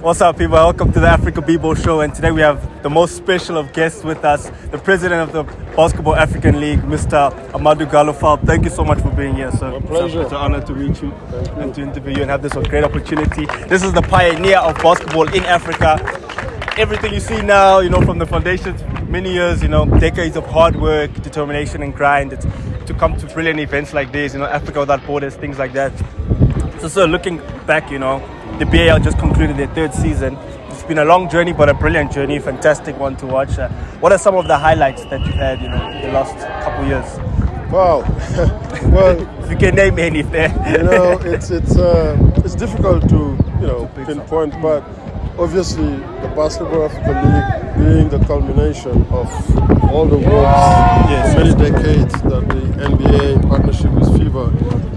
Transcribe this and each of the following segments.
What's up, people? Welcome to the AfrikaBBall show, and today we have the most special of guests with us, the president of the Basketball African League, Mr. Amadou Gallo Fall. Thank you so much for being here, sir. My pleasure. It's an honor to meet you and to interview you and have this great opportunity. This is the pioneer of basketball in Africa. Everything you see now, from the foundations, many years, decades of hard work, determination and grind to come to brilliant events like this, Africa Without Borders, things like that. So, sir, looking back, the BAL just concluded their third season. It's been a long journey, but a brilliant journey, fantastic one to watch. What are some of the highlights that you've had, in the last couple of years? Wow. Well, if you can name any there. It's difficult to pinpoint, but obviously the Basketball African League being the culmination of all the work for many decades that the NBA partnership with FIBA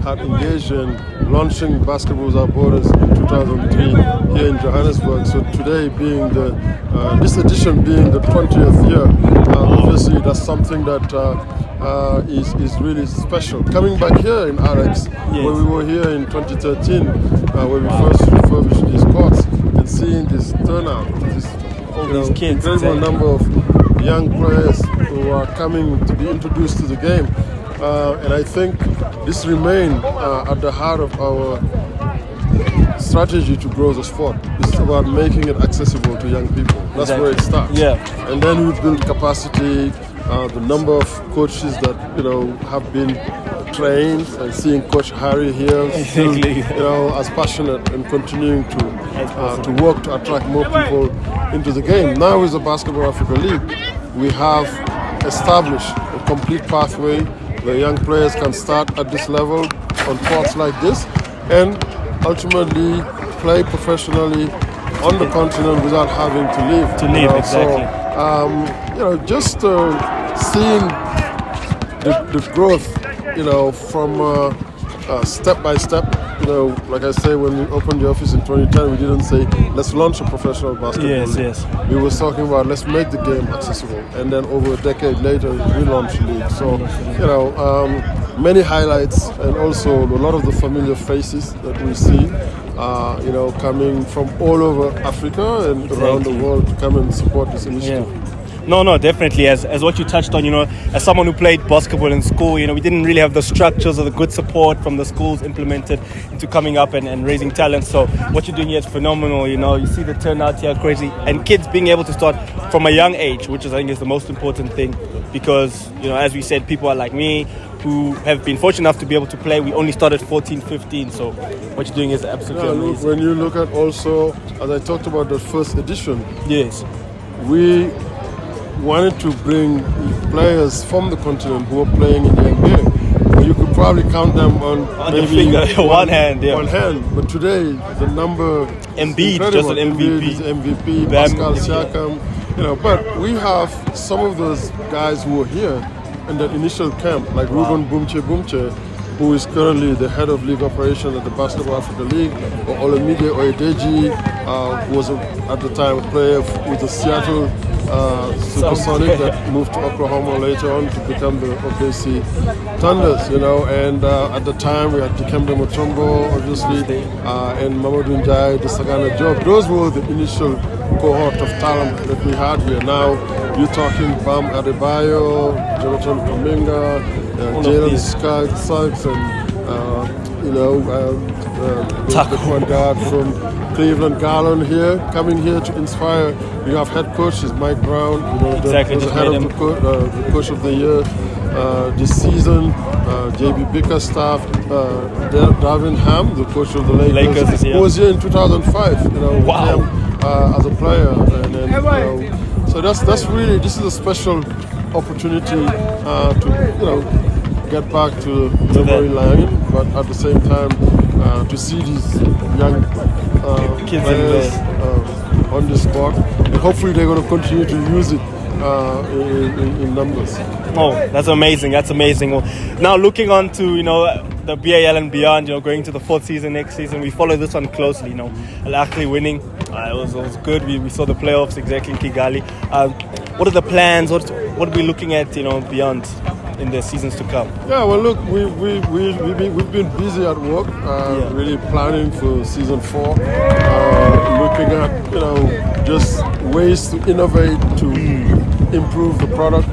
had engaged in, launching Basketball Without Borders in 2003 here in Johannesburg. So today being this edition being the 20th year, obviously that's something that is really special. Coming back here in RX, where we were here in 2013, where we first refurbished these courts, and seeing this turnout, these kids, incredible number of young players who are coming to be introduced to the game. And I think this remains at the heart of our strategy to grow the sport. It's about making it accessible to young people. That's where it starts. And then we build capacity, the number of coaches that have been trained, and seeing Coach Harry here still, as passionate and continuing to work to attract more people into the game. Now with the Basketball Africa League, we have established a complete pathway where young players can start at this level on courts like this and ultimately play professionally on the continent without having to leave. Exactly. So, just seeing the growth, from step by step. Like I say, when we opened the office in 2010, we didn't say, let's launch a professional basketball league. We were talking about, let's make the game accessible. And then over a decade later, we launched the league. So, many highlights, and also a lot of the familiar faces that we see, coming from all over Africa and around the world to come and support this initiative. No, definitely. As what you touched on, as someone who played basketball in school, we didn't really have the structures or the good support from the schools implemented into coming up and raising talent. So what you're doing here is phenomenal. You see the turnout here, crazy. And kids being able to start from a young age, which I think is the most important thing. Because, as we said, people are like me who have been fortunate enough to be able to play. We only started 14, 15. So what you're doing is absolutely amazing. When you look at also, as I talked about the first edition, we wanted to bring players from the continent who are playing in the NBA. You could probably count them on maybe one hand. One hand. But today, the number Embiid, just an MVP. Is MVP, Pascal Siakam. But we have some of those guys who are here in the initial camp, like Ruben Bumche, who is currently the head of league operations at the Basketball Africa League, or Olamide Oyedeji, who was at the time a player with the Seattle Supersonic that moved to Oklahoma later on to become the OKC Thunders, and at the time we had Dikembe Mutombo, obviously, and Mamadou Ndiaye, the Sagana Job. Those were the initial cohort of talent that we had here. Now you're talking Bam Adebayo, Jonathan Kuminga, Jalen Suggs, and the point guard from Cleveland Garland here, coming here to inspire. You have head coaches Mike Brown, the head of the coach of the year this season. JB Bickerstaff, Darvin Ham, the coach of the Lakers, who was here in 2005. As a player, and so that's really, this is a special opportunity to get back to memory lane, but at the same time to see these young kids players on the spot, and hopefully they're going to continue to use it in numbers. Oh, that's amazing. Well, now looking on to the BAL and beyond, going to the fourth season next season, we follow this one closely. Al Ahly winning, it was good. We saw the playoffs exactly in Kigali. What are the plans? What are we looking at beyond? in the seasons to come? Yeah, well, look, we've been busy at work, really planning for season 4, looking at just ways to innovate to improve the product,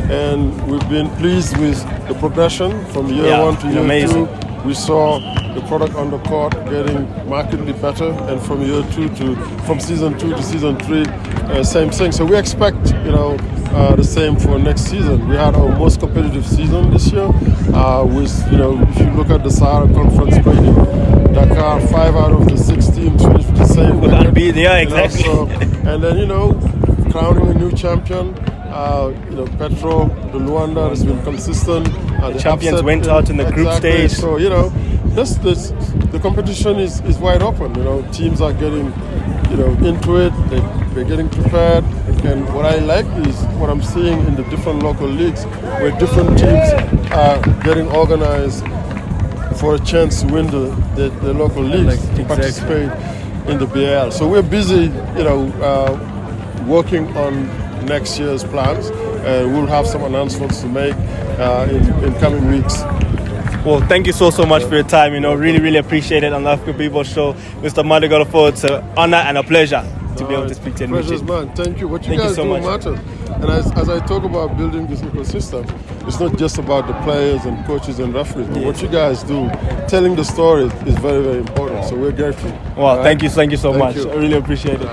and we've been pleased with the progression from year 1 to year 2. We saw the product on the court getting markedly better, and from season 2 to season 3, same thing. So we expect the same for next season. We had our most competitive season this year. If you look at the Sahara Conference grading, Dakar, 5 out of the 6 teams finished with the same record. Yeah, exactly. And then crowning a new champion. Petro, the Luanda has been consistent. The champions went out in the group stage. So the competition is wide open. Teams are getting into it. They're getting prepared. And what I like is what I'm seeing in the different local leagues, where different teams are getting organized for a chance to win the local leagues to participate in the BAL. So we're busy, working on next year's plans. We'll have some announcements to make in coming weeks. Well, thank you so much for your time. Really appreciate it on the AfrikaBBall show. Mr. Amadou Gallo Fall, it's an honor and a pleasure to be able to speak to you. Pleasure, man. Thank you. What you guys do matters. And as I talk about building this ecosystem, it's not just about the players and coaches and referees, but what you guys do, telling the story is very, very important. So we're grateful. Well, thank you so much. You. I really appreciate it.